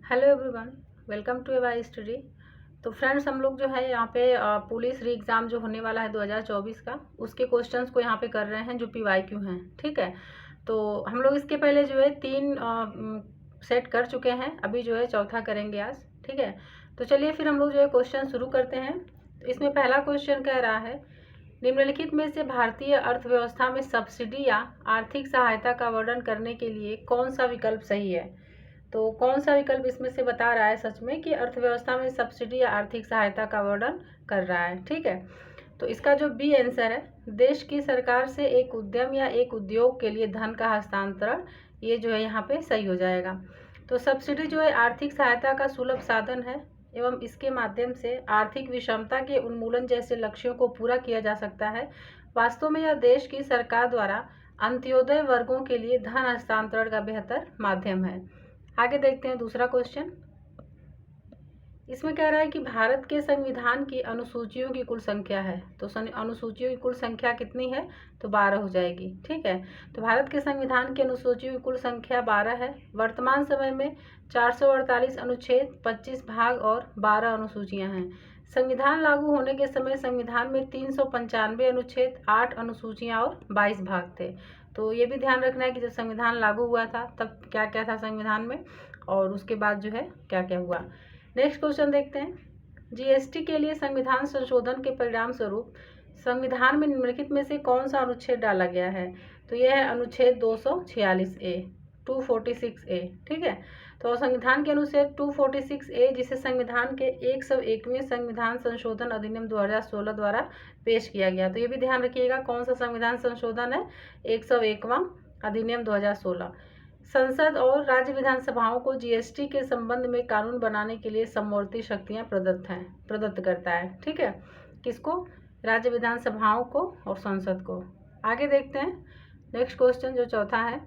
Hello everyone, welcome to AY study. तो friends, हम लोग जो है यहाँ पे पुलिस री एग्ज़ाम जो होने वाला है 2024 का, उसके क्वेश्चंस को यहाँ पे कर रहे हैं जो पीवाईक्यू हैं। ठीक है, तो हम लोग इसके पहले जो है 3 सेट कर चुके हैं, अभी जो है चौथा करेंगे आज। ठीक है, तो चलिए फिर हम लोग जो है क्वेश्चन शुरू करते हैं। तो इसमें पहला क्वेश्चन कह रहा है, निम्नलिखित में से भारतीय अर्थव्यवस्था में सब्सिडी या आर्थिक सहायता का वर्णन करने के लिए कौन सा विकल्प सही है। तो कौन सा विकल्प इसमें से बता रहा है सच में कि अर्थव्यवस्था में सब्सिडी या आर्थिक सहायता का वर्णन कर रहा है। ठीक है, तो इसका जो बी आंसर है, देश की सरकार से एक उद्यम या एक उद्योग के लिए धन का हस्तांतरण, ये जो है यहाँ पे सही हो जाएगा। तो सब्सिडी जो है आर्थिक सहायता का सुलभ साधन है एवं इसके माध्यम से आर्थिक विषमता के उन्मूलन जैसे लक्ष्यों को पूरा किया जा सकता है। वास्तव में यह देश की सरकार द्वारा अंत्योदय वर्गों के लिए धन हस्तांतरण का बेहतर माध्यम है। आगे देखते हैं दूसरा क्वेश्चन। इसमें कह रहा है कि भारत के संविधान की अनुसूचियों की कुल संख्या है। तो अनुसूचियों की कुल संख्या कितनी है, तो 12 हो जाएगी। ठीक है, तो भारत के संविधान की अनुसूचियों की कुल संख्या 12 है। वर्तमान समय में 448 अनुच्छेद, 25 भाग और 12 अनुसूचियां हैं। संविधान लागू होने के समय संविधान में 395 अनुच्छेद, 8 अनुसूचियां और 22 भाग थे। तो ये भी ध्यान रखना है कि जब संविधान लागू हुआ था तब क्या क्या था संविधान में, और उसके बाद जो है क्या क्या हुआ। नेक्स्ट क्वेश्चन देखते हैं। जीएसटी के लिए संविधान संशोधन के परिणाम स्वरूप संविधान में निम्नलिखित में से कौन सा अनुच्छेद डाला गया है। तो यह है अनुच्छेद 246A, 246A। ठीक है, तो संविधान के अनुच्छेद 246A, जिसे संविधान के 101वें संविधान संशोधन अधिनियम 2016 द्वारा पेश किया गया। तो ये भी ध्यान रखिएगा कौन सा संविधान संशोधन है, 101वां अधिनियम 2016। संसद और राज्य विधानसभाओं को जीएसटी के संबंध में कानून बनाने के लिए समवर्ती शक्तियां प्रदत्त करता है। ठीक है, किसको, राज्य विधानसभाओं को और संसद को। आगे देखते हैं नेक्स्ट क्वेश्चन जो चौथा है।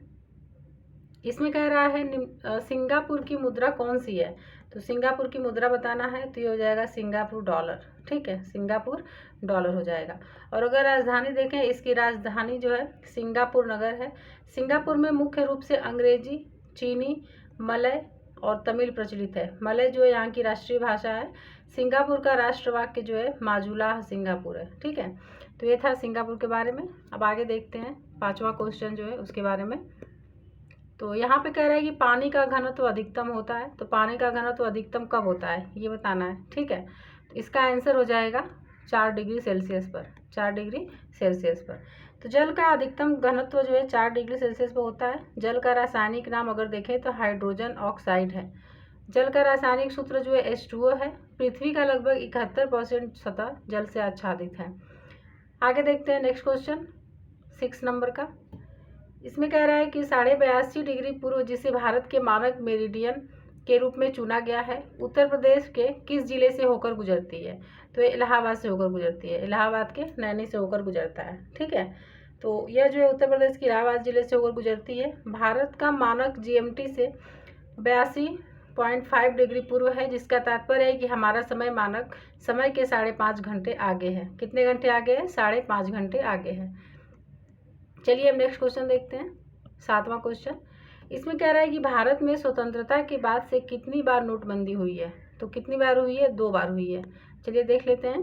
इसमें कह रहा है सिंगापुर की मुद्रा कौन सी है। तो सिंगापुर की मुद्रा बताना है, तो ये हो जाएगा सिंगापुर डॉलर। ठीक है, सिंगापुर डॉलर हो जाएगा। और अगर राजधानी देखें, इसकी राजधानी जो है सिंगापुर नगर है। सिंगापुर में मुख्य रूप से अंग्रेजी, चीनी, मलय और तमिल प्रचलित है। मलय जो है यहाँ की राष्ट्रीय भाषा है। सिंगापुर का राष्ट्रवाक्य जो है माजुला सिंगापुर है। ठीक है, तो ये था सिंगापुर के बारे में। अब आगे देखते हैं पांचवा क्वेश्चन जो है उसके बारे में। तो यहाँ पे कह रहा है कि पानी का घनत्व अधिकतम होता है। तो पानी का घनत्व अधिकतम कब होता है, ये बताना है। ठीक है, तो इसका आंसर हो जाएगा 4 डिग्री सेल्सियस पर, 4 डिग्री सेल्सियस पर। तो जल का अधिकतम घनत्व जो है 4 डिग्री सेल्सियस पर होता है। जल का रासायनिक नाम अगर देखें तो हाइड्रोजन ऑक्साइड है। जल का रासायनिक सूत्र जो है H2O है। पृथ्वी का लगभग 71% सतह जल से आच्छादित है। आगे देखते हैं नेक्स्ट क्वेश्चन 6 नंबर का। इसमें कह रहा है कि 82.5 डिग्री पूर्व, जिसे भारत के मानक मेरिडियन के रूप में चुना गया है, उत्तर प्रदेश के किस जिले से होकर गुजरती है। तो ये इलाहाबाद से होकर गुजरती है, इलाहाबाद के नैनी से होकर गुजरता है। ठीक है, तो यह जो है उत्तर प्रदेश के इलाहाबाद जिले से होकर गुजरती है। भारत का मानक GMT से 82.5 डिग्री पूर्व है, जिसका तात्पर्य है कि हमारा समय मानक समय के 5.5 घंटे आगे है। कितने घंटे आगे है, 5.5 घंटे आगे है। चलिए अब नेक्स्ट क्वेश्चन देखते हैं 7वां क्वेश्चन। इसमें कह रहा है कि भारत में स्वतंत्रता के बाद से कितनी बार नोटबंदी हुई है। तो कितनी बार हुई है, 2 बार हुई है। चलिए देख लेते हैं।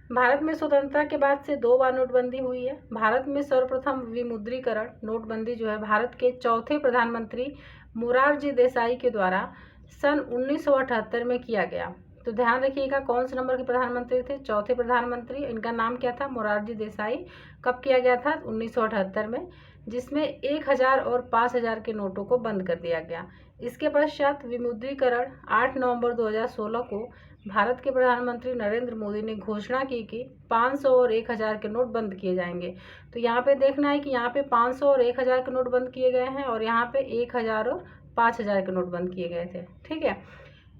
भारत में स्वतंत्रता के बाद से 2 बार नोटबंदी हुई है। भारत में सर्वप्रथम विमुद्रीकरण नोटबंदी जो है भारत के चौथे प्रधानमंत्री मोरारजी देसाई के द्वारा सन 1978 में किया गया। तो ध्यान रखिएगा कौन से नंबर के प्रधानमंत्री थे, चौथे प्रधानमंत्री। इनका नाम क्या था, मोरारजी देसाई। कब किया गया था, 1978 में, जिसमें 1000 और 5000 के नोटों को बंद कर दिया गया। इसके पश्चात विमुद्रीकरण 8 नवंबर 2016 को भारत के प्रधानमंत्री नरेंद्र मोदी ने घोषणा की कि 500 और 1000 के नोट बंद किए जाएंगे। तो यहाँ पे देखना है कि यहाँ पे 500 और 1000 के नोट बंद किए गए हैं, और यहाँ पे 1000 और 5000 के नोट बंद किए गए थे। ठीक है,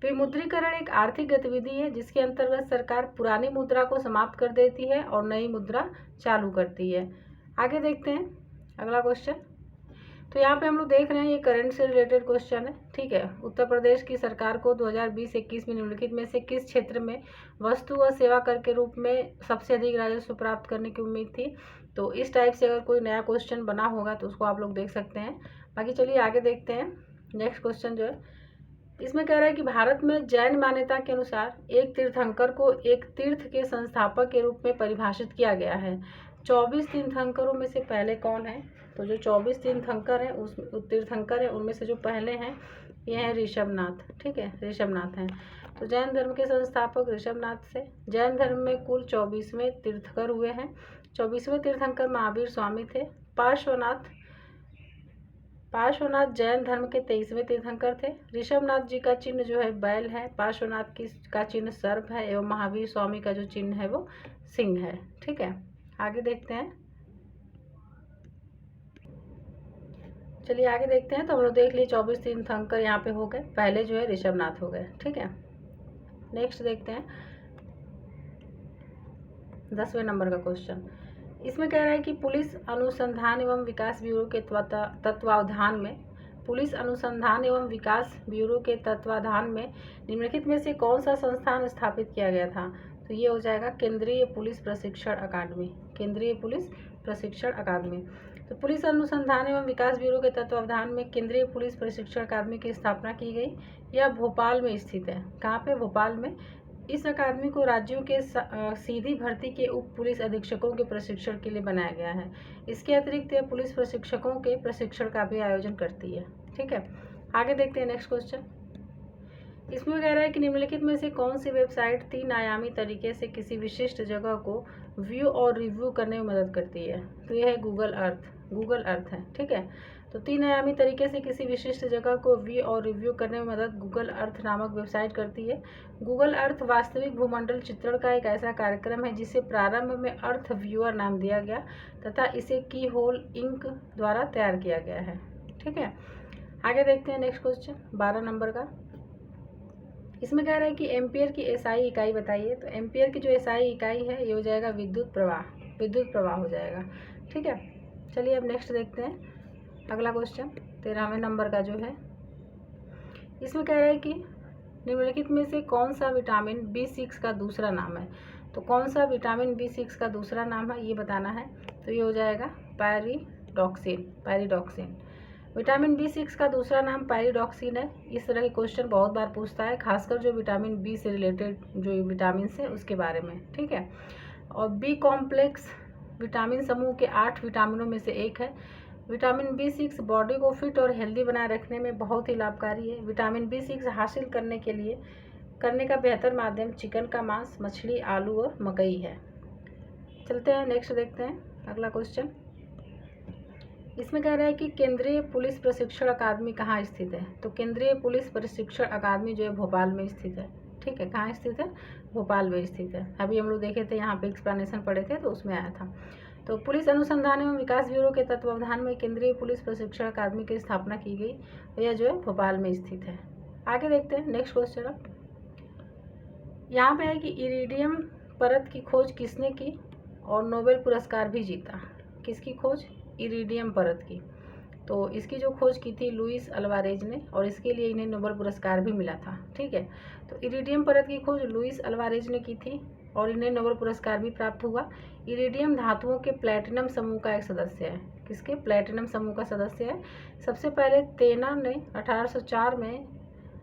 विमुद्रीकरण एक आर्थिक गतिविधि है जिसके अंतर्गत सरकार पुरानी मुद्रा को समाप्त कर देती है और नई मुद्रा चालू करती है। आगे देखते हैं अगला क्वेश्चन। तो यहाँ पे हम लोग देख रहे हैं ये करंट से रिलेटेड क्वेश्चन है। ठीक है, उत्तर प्रदेश की सरकार को 2020-21 में निम्नलिखित में से किस क्षेत्र में वस्तु व सेवा कर के रूप में सबसे अधिक राजस्व प्राप्त करने की उम्मीद थी। तो इस टाइप से अगर कोई नया क्वेश्चन बना होगा तो उसको आप लोग देख सकते हैं। बाकी चलिए आगे देखते हैं नेक्स्ट क्वेश्चन जो है इसमें कह रहा है कि भारत में जैन मान्यता के अनुसार एक तीर्थंकर को एक तीर्थ के संस्थापक के रूप में परिभाषित किया गया है। 24 तीर्थंकरों में से पहले कौन है? तो जो 24 तीर्थंकर हैं उस तीर्थंकर हैं उनमें से जो पहले हैं ये हैं ऋषभनाथ। ठीक है, ऋषभनाथ हैं। तो जैन धर्म के संस्थापक ऋषभनाथ से। जैन धर्म में कुल 24वें तीर्थंकर हुए हैं। 24वें तीर्थंकर महावीर स्वामी थे। पार्श्वनाथ जैन धर्म के 23वें तीर्थंकर थे। ऋषभनाथ जी का चिन्ह जो है बैल है, पार्श्वनाथ का चिन्ह सर्प है एवं महावीर स्वामी का जो चिन्ह है वो सिंह है। ठीक है, आगे देखते हैं। चलिए आगे देखते हैं। तो हम लोग देख लिए 24 तीर्थंकर यहाँ पे हो गए, पहले जो है ऋषभनाथ हो गए। ठीक है, नेक्स्ट देखते हैं 10वें नंबर का क्वेश्चन। इसमें कह रहा है कि पुलिस अनुसंधान एवं विकास ब्यूरो के तत्वावधान में निम्नलिखित में से कौन सा संस्थान स्थापित किया गया था? तो ये हो जाएगा केंद्रीय पुलिस प्रशिक्षण अकादमी। केंद्रीय पुलिस प्रशिक्षण अकादमी। तो पुलिस अनुसंधान एवं विकास ब्यूरो के तत्वावधान में केंद्रीय पुलिस प्रशिक्षण अकादमी की स्थापना की गई। यह भोपाल में स्थित है। कहाँ पे? भोपाल में। इस अकादमी को राज्यों के सीधी भर्ती के उप पुलिस अधीक्षकों के प्रशिक्षण के लिए बनाया गया है। इसके अतिरिक्त यह पुलिस प्रशिक्षकों के प्रशिक्षण का भी आयोजन करती है। ठीक है, आगे देखते हैं नेक्स्ट क्वेश्चन। इसमें कह रहा है कि निम्नलिखित में से कौन सी वेबसाइट 3 आयामी तरीके से किसी विशिष्ट जगह को व्यू और रिव्यू करने में मदद करती है? तो यह है गूगल अर्थ है। ठीक है, तो 3 आयामी तरीके से किसी विशिष्ट जगह को व्यू और रिव्यू करने में मदद गूगल अर्थ नामक वेबसाइट करती है। गूगल अर्थ वास्तविक भूमंडल चित्रण का एक ऐसा कार्यक्रम है जिसे प्रारंभ में अर्थ व्यूअर नाम दिया गया तथा इसे की होल इंक द्वारा तैयार किया गया है। ठीक है, आगे देखते हैं नेक्स्ट क्वेश्चन 12 नंबर का। इसमें कह रहा है कि एम्पियर की एसआई इकाई बताइए। तो एम्पियर की जो एसआई इकाई है ये हो जाएगा विद्युत प्रवाह हो जाएगा। ठीक है, चलिए अब नेक्स्ट देखते हैं अगला क्वेश्चन 13वें नंबर का जो है। इसमें कह रहा है कि निम्नलिखित में से कौन सा विटामिन B6 का दूसरा नाम है? तो कौन सा विटामिन B6 का दूसरा नाम है ये बताना है। तो ये हो जाएगा पैरिडॉक्सिन। विटामिन B6 का दूसरा नाम पैरिडॉक्सिन है। इस तरह के क्वेश्चन बहुत बार पूछता है, खासकर जो विटामिन बी से रिलेटेड जो विटामिन है उसके बारे में। ठीक है, और बी कॉम्प्लेक्स विटामिन समूह के 8 विटामिनों में से एक है। विटामिन B6 बॉडी को फिट और हेल्दी बनाए रखने में बहुत ही लाभकारी है। विटामिन B6 हासिल करने का बेहतर माध्यम चिकन का मांस, मछली, आलू और मकई है। चलते हैं नेक्स्ट देखते हैं अगला क्वेश्चन। इसमें कह रहा है कि केंद्रीय पुलिस प्रशिक्षण अकादमी कहाँ स्थित है? तो केंद्रीय पुलिस प्रशिक्षण अकादमी जो है भोपाल में स्थित है। ठीक है, कहाँ स्थित है? भोपाल में स्थित है। अभी हम लोग देखे थे यहाँ पे एक्सप्लेनेशन पढ़े थे तो उसमें आया था। तो पुलिस अनुसंधान एवं विकास ब्यूरो के तत्वावधान में केंद्रीय पुलिस प्रशिक्षण अकादमी की स्थापना की गई। यह जो है भोपाल में स्थित है। आगे देखते हैं नेक्स्ट क्वेश्चन। अब यहाँ पे है कि इरिडियम परत की खोज किसने की और नोबेल पुरस्कार भी जीता? किसकी खोज? इरिडियम परत की। तो इसकी जो खोज की थी लुइस अल्वारेज ने और इसके लिए इन्हें नोबेल पुरस्कार भी मिला था। ठीक है, तो इरिडियम परत की खोज लुइस अल्वारेज ने की थी और इन्हें नोबेल पुरस्कार भी प्राप्त हुआ। इरिडियम धातुओं के प्लैटिनम समूह का एक सदस्य है। किसके? प्लैटिनम समूह का सदस्य है। सबसे पहले तेना ने 1804 में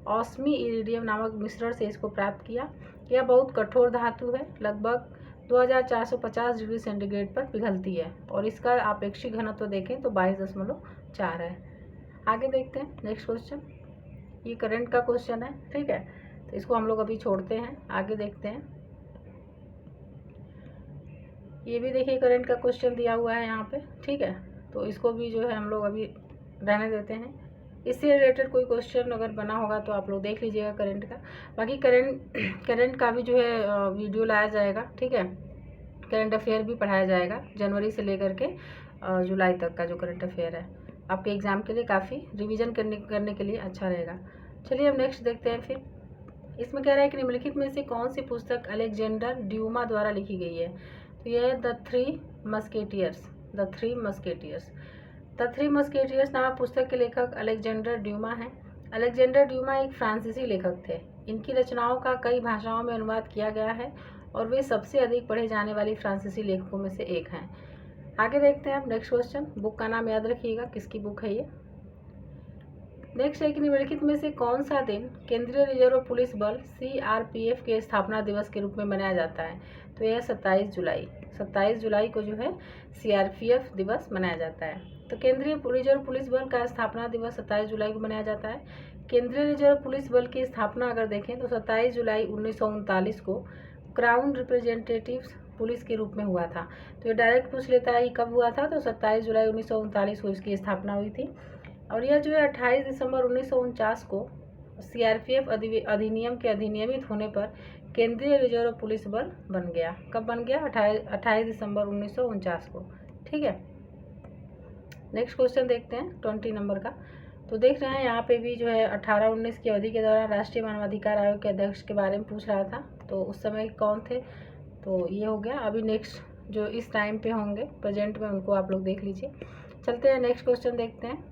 ऑस्मी इरिडियम नामक मिश्रण से इसको प्राप्त किया। यह बहुत कठोर धातु है, लगभग 2450 डिग्री सेंटीग्रेड पर पिघलती है और इसका आपेक्षिक घनत्व देखें तो 22.4 है। आगे देखते हैं नेक्स्ट क्वेश्चन। ये करंट का क्वेश्चन है। ठीक है, तो इसको हम लोग अभी छोड़ते हैं, आगे देखते हैं। ये भी देखिए करंट का क्वेश्चन दिया हुआ है यहाँ पे। ठीक है, तो इसको भी जो है हम लोग अभी रहने देते हैं। इससे रिलेटेड कोई क्वेश्चन अगर बना होगा तो आप लोग देख लीजिएगा करंट का। बाकी करंट का भी जो है वीडियो लाया जाएगा। ठीक है, करंट अफेयर भी पढ़ाया जाएगा जनवरी से लेकर के जुलाई तक का जो करंट अफेयर है आपके एग्ज़ाम के लिए काफ़ी रिवीजन करने के लिए अच्छा रहेगा। चलिए अब नेक्स्ट देखते हैं। फिर इसमें कह रहा है कि निम्नलिखित में से कौन सी पुस्तक अलेक्जेंडर ड्यूमा द्वारा लिखी गई है? तो यह है द थ्री मस्केटियर्स नामक पुस्तक के लेखक अलेक्जेंडर ड्यूमा हैं। अलेक्जेंडर ड्यूमा एक फ्रांसीसी लेखक थे। इनकी रचनाओं का कई भाषाओं में अनुवाद किया गया है और वे सबसे अधिक पढ़े जाने वाली फ्रांसीसी लेखकों में से एक हैं। आगे देखते हैं अब नेक्स्ट क्वेश्चन। बुक का नाम याद रखिएगा, किसकी बुक है ये? नेक्स्ट है कि निम्नलिखित में से कौन सा दिन केंद्रीय रिजर्व पुलिस बल CRPF के स्थापना दिवस के रूप में मनाया जाता है? तो यह 27 जुलाई 27 जुलाई को जो है CRPF दिवस मनाया जाता है। तो केंद्रीय रिजर्व पुलिस बल का स्थापना दिवस 27 जुलाई को मनाया जाता है। केंद्रीय रिजर्व पुलिस बल की स्थापना अगर देखें तो 27 जुलाई 1939 को क्राउन रिप्रेजेंटेटिव्स पुलिस के रूप में हुआ था। तो ये डायरेक्ट पूछ लेता है कब हुआ था, तो 27 जुलाई 1939 को इसकी स्थापना हुई थी। और यह जो है 28 दिसंबर 1949 को CRPF अधिनियम के अधिनियमित होने पर केंद्रीय रिजर्व पुलिस बल बन गया। कब बन गया? 28 दिसंबर 1949 को। ठीक है, नेक्स्ट क्वेश्चन देखते हैं 20 नंबर का। तो देख रहे हैं यहाँ पे भी जो है 18-19 की अवधि के दौरान राष्ट्रीय मानवाधिकार आयोग के अध्यक्ष के बारे में पूछ रहा था। तो उस समय कौन थे? तो ये हो गया। अभी नेक्स्ट जो इस टाइम पे होंगे प्रेजेंट में, उनको आप लोग देख लीजिए। चलते हैं नेक्स्ट क्वेश्चन देखते हैं।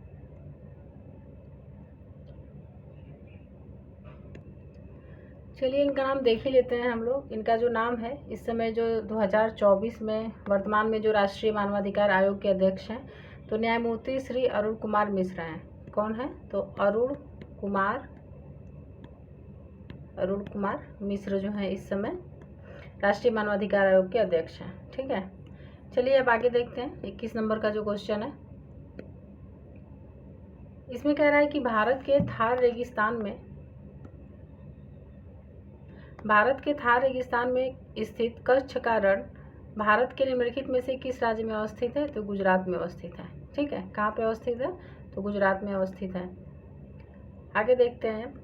चलिए इनका नाम देख ही लेते हैं हम लोग। इनका जो नाम है इस समय जो 2024 में वर्तमान में जो राष्ट्रीय मानवाधिकार आयोग के अध्यक्ष हैं, तो न्यायमूर्ति श्री अरुण कुमार मिश्रा हैं। कौन है? तो अरुण कुमार मिश्र जो हैं इस समय राष्ट्रीय मानवाधिकार आयोग के अध्यक्ष हैं। ठीक है, चलिए अब आगे देखते हैं 21 नंबर का जो क्वेश्चन है। इसमें कह रहा है कि भारत के थार रेगिस्तान में स्थित कच्छ का रण भारत के निम्नलिखित में से किस राज्य में अवस्थित है? तो गुजरात में अवस्थित है। ठीक है, कहाँ पे अवस्थित है? तो गुजरात में अवस्थित है। आगे देखते हैं।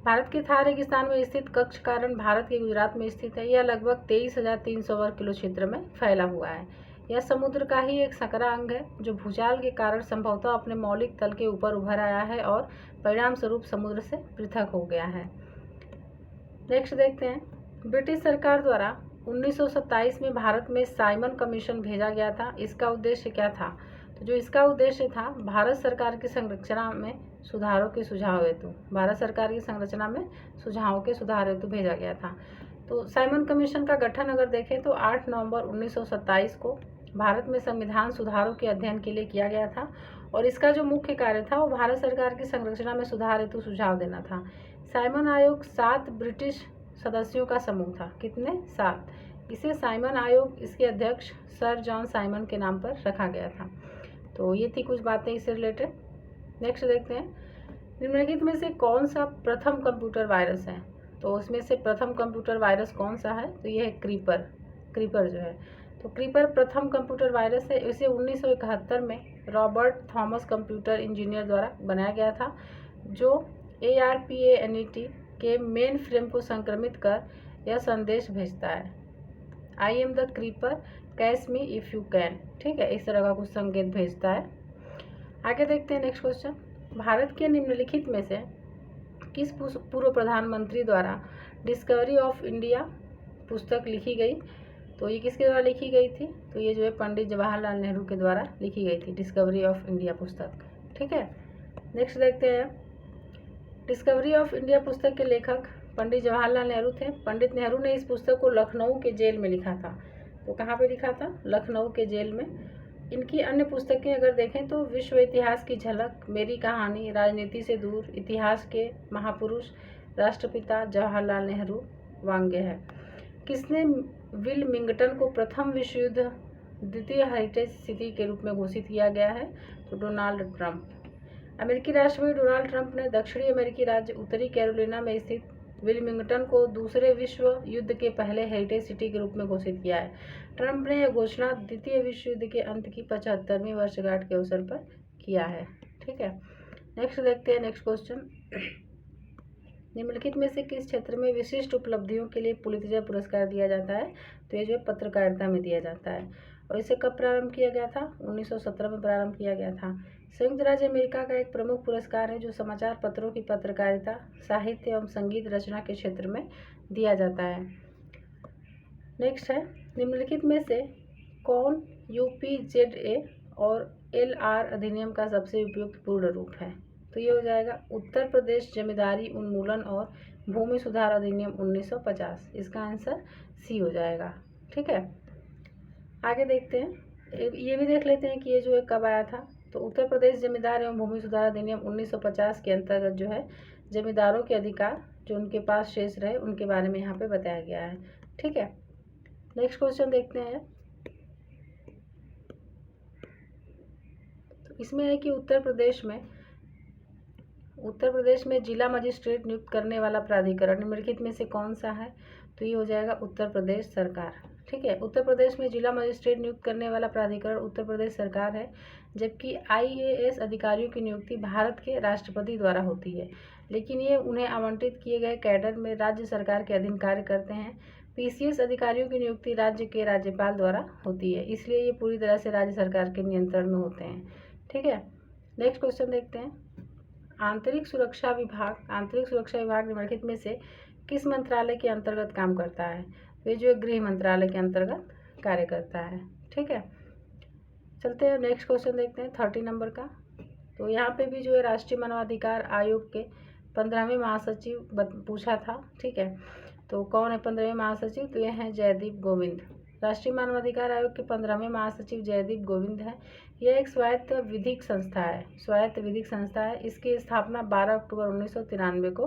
भारत के थार रेगिस्तान में स्थित कच्छ का रण भारत के गुजरात में स्थित है। यह लगभग 23,300 वर्ग किलो क्षेत्र में फैला हुआ है। यह समुद्र का ही एक संकरा अंग है जो भूचाल के कारण संभवतः अपने मौलिक तल के ऊपर उभर आया है और परिणाम स्वरूप समुद्र से पृथक हो गया है। नेक्स्ट देखते हैं। ब्रिटिश सरकार द्वारा 1927 में भारत में साइमन कमीशन भेजा गया था। इसका उद्देश्य क्या था? तो जो इसका उद्देश्य था, भारत सरकार की संरचना में सुधारों के सुझाव हेतु सुधार हेतु भेजा गया था। तो साइमन कमीशन का गठन अगर देखें तो 8 नवंबर 1927 को भारत में संविधान सुधारों के अध्ययन के लिए किया गया था और इसका जो मुख्य कार्य था वो भारत सरकार की संरचना में सुधार हेतु सुझाव देना था। साइमन आयोग 7 ब्रिटिश सदस्यों का समूह था। कितने? 7। इसे साइमन आयोग, इसके अध्यक्ष सर जॉन साइमन के नाम पर रखा गया था। तो ये थी कुछ बातें इससे रिलेटेड। नेक्स्ट देखते हैं। निम्नलिखित में से कौन सा प्रथम कंप्यूटर वायरस है? तो उसमें से प्रथम कंप्यूटर वायरस कौन सा है? तो ये है क्रीपर जो है। तो क्रीपर प्रथम कंप्यूटर वायरस है। इसे 1971 में रॉबर्ट थॉमस कंप्यूटर इंजीनियर द्वारा बनाया गया था, जो ARPANET के मेन फ्रेम को संक्रमित कर यह संदेश भेजता है, I am the creeper, catch me if you can. ठीक है, इस तरह का कुछ संकेत भेजता है। आगे देखते हैं नेक्स्ट क्वेश्चन। भारत के निम्नलिखित में से किस पूर्व प्रधानमंत्री द्वारा डिस्कवरी ऑफ इंडिया पुस्तक लिखी गई? तो ये किसके द्वारा लिखी गई थी? तो ये जो है पंडित जवाहरलाल नेहरू के द्वारा लिखी गई थी डिस्कवरी ऑफ इंडिया पुस्तक। ठीक है, नेक्स्ट देखते हैं। डिस्कवरी ऑफ इंडिया पुस्तक के लेखक पंडित जवाहरलाल नेहरू थे। पंडित नेहरू ने इस पुस्तक को लखनऊ के जेल में लिखा था। तो कहाँ पे लिखा था? लखनऊ के जेल में। इनकी अन्य पुस्तकें अगर देखें तो विश्व इतिहास की झलक, मेरी कहानी, राजनीति से दूर, इतिहास के महापुरुष, राष्ट्रपिता जवाहरलाल नेहरू वांग्य है। किसने विल मिंगटन को प्रथम विश्व युद्ध द्वितीय हेरिटेज सिटी के रूप में घोषित किया गया है? तो डोनाल्ड ट्रंप। अमेरिकी राष्ट्रपति डोनाल्ड ट्रंप ने दक्षिणी अमेरिकी राज्य उत्तरी कैरोलिना में स्थित विलमिंगटन को दूसरे विश्व युद्ध के पहले हेरिटेज सिटी के रूप में घोषित किया है। ट्रंप ने यह घोषणा द्वितीय विश्व युद्ध के अंत की 75वीं वर्षगांठ के अवसर पर किया है। ठीक है, नेक्स्ट देखते हैं नेक्स्ट क्वेश्चन। निम्नलिखित में से किस क्षेत्र में विशिष्ट उपलब्धियों के लिए पुलित्जर पुरस्कार दिया जाता है? तो ये जो है पत्रकारिता में दिया जाता है। और इसे कब प्रारंभ किया गया था? 1917 में प्रारंभ किया गया था। संयुक्त राज्य अमेरिका का एक प्रमुख पुरस्कार है जो समाचार पत्रों की पत्रकारिता, साहित्य एवं संगीत रचना के क्षेत्र में दिया जाता है। नेक्स्ट है, निम्नलिखित में से कौन UPZA और LR अधिनियम का सबसे उपयुक्त पूर्ण रूप है? तो ये हो जाएगा उत्तर प्रदेश जमींदारी उन्मूलन और भूमि सुधार अधिनियम 1950। इसका आंसर C हो जाएगा। ठीक है, आगे देखते हैं। ये भी देख लेते हैं कि ये जो है कब आया था। तो उत्तर प्रदेश जमींदार एवं भूमि सुधार अधिनियम 1950 के अंतर्गत जो है जमींदारों के अधिकार जो उनके पास शेष रहे उनके बारे में यहाँ पे बताया गया है। ठीक है, नेक्स्ट क्वेश्चन देखते हैं। तो इसमें है कि उत्तर प्रदेश में जिला मजिस्ट्रेट नियुक्त करने वाला प्राधिकरण निम्नलिखित में से कौन सा है? तो ये हो जाएगा उत्तर प्रदेश सरकार। ठीक है, उत्तर प्रदेश में जिला मजिस्ट्रेट नियुक्त करने वाला प्राधिकरण उत्तर प्रदेश सरकार है, जबकि IAS अधिकारियों की नियुक्ति भारत के राष्ट्रपति द्वारा होती है, लेकिन ये उन्हें आवंटित किए गए कैडर में राज्य सरकार के अधीन कार्य करते हैं। PCS अधिकारियों की नियुक्ति राज्य के राज्यपाल द्वारा होती है, इसलिए ये पूरी तरह से राज्य सरकार के नियंत्रण में होते हैं। ठीक है, नेक्स्ट क्वेश्चन देखते हैं। आंतरिक सुरक्षा विभाग निम्नलिखित में से किस मंत्रालय के अंतर्गत काम करता है? ये जो गृह मंत्रालय के अंतर्गत कार्य करता है। ठीक है, चलते हैं नेक्स्ट क्वेश्चन देखते हैं 30 नंबर का। तो यहाँ पे भी जो है राष्ट्रीय मानवाधिकार आयोग के 15वें महासचिव पूछा था। ठीक है, तो कौन है 15वें महासचिव? तो ये हैं जयदीप गोविंद। राष्ट्रीय मानवाधिकार आयोग के 15वें महासचिव जयदीप गोविंद है। यह एक स्वायत्त विधिक संस्था है। इसकी स्थापना 12 अक्टूबर 1993 को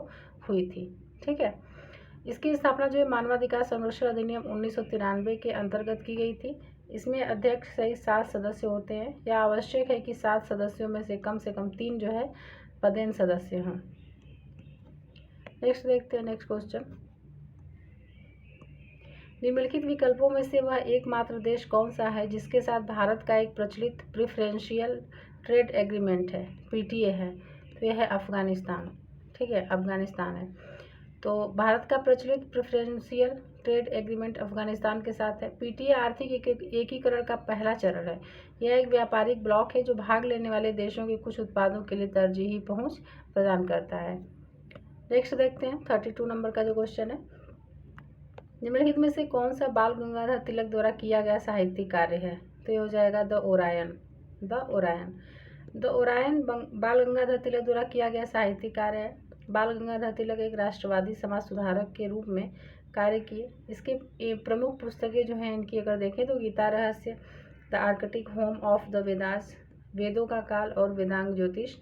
हुई थी। ठीक है, इसकी स्थापना जो है मानवाधिकार संरक्षण अधिनियम 1993 के अंतर्गत की गई थी। इसमें अध्यक्ष सहित 7 सदस्य होते हैं। यह आवश्यक है कि 7 सदस्यों में से कम 3 जो है पदेन सदस्य हों। नेक्स्ट देखते हैं नेक्स्ट क्वेश्चन। निम्नलिखित विकल्पों में से वह एकमात्र देश कौन सा है जिसके साथ भारत का एक प्रचलित प्रिफरेंशियल ट्रेड एग्रीमेंट है, PTA है? तो यह है अफगानिस्तान। ठीक है, अफगानिस्तान है। तो भारत का प्रचलित प्रेफरेंशियल ट्रेड एग्रीमेंट अफगानिस्तान के साथ है। PTA आर्थिक एकीकरण का पहला चरण है। यह एक व्यापारिक ब्लॉक है जो भाग लेने वाले देशों के कुछ उत्पादों के लिए तरजीही पहुंच प्रदान करता है। नेक्स्ट देखते हैं 32 नंबर का जो क्वेश्चन है। निम्नलिखित में से कौन सा बाल गंगाधर तिलक द्वारा किया गया साहित्यिक कार्य है? तो ये हो जाएगा द ओरायन। बाल गंगाधर तिलक द्वारा किया गया साहित्यिक कार्य है। बाल गंगाधर तिलक एक राष्ट्रवादी समाज सुधारक के रूप में कार्य किए। इसके प्रमुख पुस्तकें जो हैं इनकी अगर देखें तो गीता रहस्य, the Arctic home of the Vedas, वेदों का काल और वेदांग ज्योतिष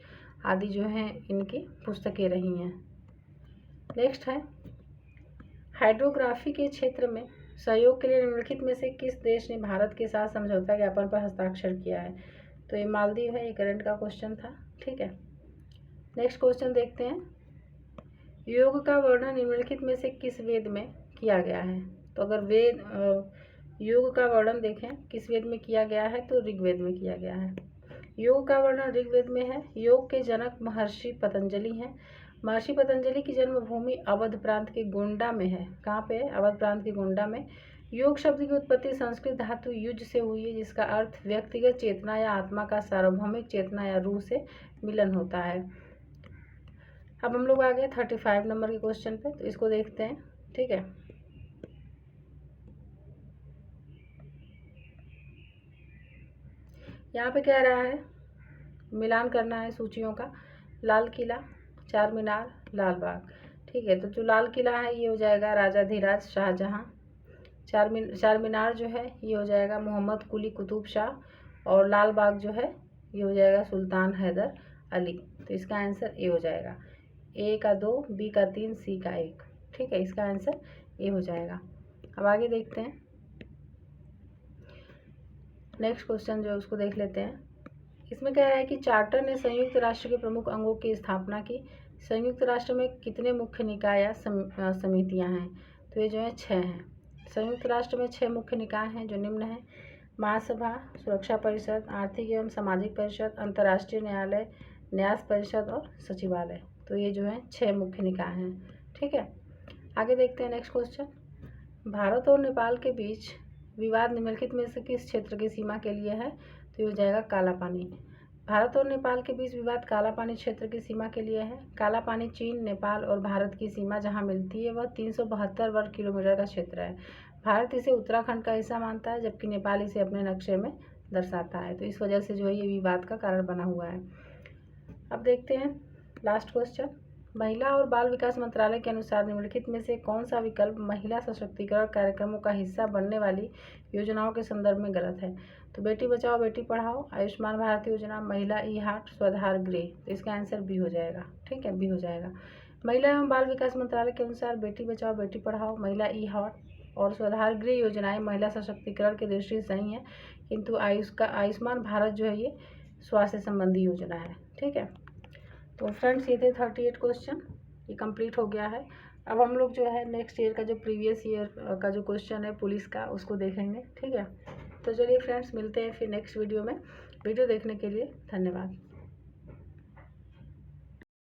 आदि जो हैं इनकी पुस्तकें रही हैं। नेक्स्ट है हाइड्रोग्राफी के क्षेत्र में सहयोग के लिए निम्नलिखित में से किस देश ने भारत के साथ समझौता ज्ञापन पर हस्ताक्षर किया है? तो ये मालदीव है। ये करंट का क्वेश्चन था। ठीक है, नेक्स्ट क्वेश्चन देखते हैं। योग का वर्णन निम्नलिखित में से किस वेद में किया गया है? तो अगर योग का वर्णन देखें किस वेद में किया गया है तो ऋग्वेद में किया गया है। योग का वर्णन ऋग्वेद में है। योग के जनक महर्षि पतंजलि हैं। महर्षि पतंजलि की जन्मभूमि अवध प्रांत के गोंडा में है। कहाँ पे है? अवध प्रांत के गोंडा में। योग शब्द की उत्पत्ति संस्कृत धातु युज से हुई है, जिसका अर्थ व्यक्तिगत चेतना या आत्मा का सार्वभौमिक चेतना या रूह से मिलन होता है। अब हम लोग आ गए 35 नंबर के क्वेश्चन पे, तो इसको देखते हैं। ठीक है, यहाँ पे कह रहा है मिलान करना है सूचियों का। लाल किला, चार मीनार, लाल बाग। ठीक है, तो जो लाल किला है ये हो जाएगा राजाधिराज शाहजहां। चार मीनार जो है ये हो जाएगा मोहम्मद कुली कुतुब शाह। और लाल बाग जो है ये हो जाएगा सुल्तान हैदर अली। तो इसका आंसर ए हो जाएगा। A का 2, B का 3, C का 1। ठीक है, इसका आंसर ए हो जाएगा। अब आगे देखते हैं नेक्स्ट क्वेश्चन जो है उसको देख लेते हैं। इसमें कह रहा है कि चार्टर ने संयुक्त राष्ट्र के प्रमुख अंगों की स्थापना की। संयुक्त राष्ट्र में कितने मुख्य निकाय या समितियां हैं? तो ये जो है 6 हैं। संयुक्त राष्ट्र में 6 मुख्य निकाय हैं जो निम्न हैं: महासभा, सुरक्षा परिषद, आर्थिक एवं सामाजिक परिषद, अंतर्राष्ट्रीय न्यायालय, न्यास परिषद और सचिवालय। तो ये जो है 6 मुख्य निकाय हैं। ठीक है, आगे देखते हैं नेक्स्ट क्वेश्चन। भारत और नेपाल के बीच विवाद निम्नलिखित में से किस क्षेत्र की सीमा के लिए है? तो ये हो जाएगा काला पानी। भारत और नेपाल के बीच विवाद काला पानी क्षेत्र की सीमा के लिए है। काला पानी चीन, नेपाल और भारत की सीमा जहां मिलती है वह 372 वर्ग किलोमीटर का क्षेत्र है। भारत इसे उत्तराखंड का हिस्सा मानता है, जबकि नेपाल इसे अपने नक्शे में दर्शाता है। तो इस वजह से जो है ये विवाद का कारण बना हुआ है। अब देखते हैं लास्ट क्वेश्चन। महिला और बाल विकास मंत्रालय के अनुसार निम्नलिखित में से कौन सा विकल्प महिला सशक्तिकरण कार्यक्रमों का हिस्सा बनने वाली योजनाओं के संदर्भ में गलत है? तो बेटी बचाओ बेटी पढ़ाओ, आयुष्मान भारत योजना, महिला ई हार्ट, स्वाधार गृह। तो इसका आंसर बी हो जाएगा। ठीक है, बी हो जाएगा। महिला एवं बाल विकास मंत्रालय के अनुसार बेटी बचाओ बेटी पढ़ाओ, महिला ई हार्ट और स्वाधार गृह योजनाएं महिला सशक्तिकरण की दृष्टि से सही है, किंतु आयुष्मान भारत जो है ये स्वास्थ्य संबंधी योजना है। ठीक है, तो फ्रेंड्स ये थे 38 क्वेश्चन, ये कंप्लीट हो गया है। अब हम लोग जो है नेक्स्ट ईयर का जो प्रीवियस ईयर का जो क्वेश्चन है पुलिस का उसको देखेंगे। ठीक है, तो चलिए फ्रेंड्स मिलते हैं फिर नेक्स्ट वीडियो में। वीडियो देखने के लिए धन्यवाद।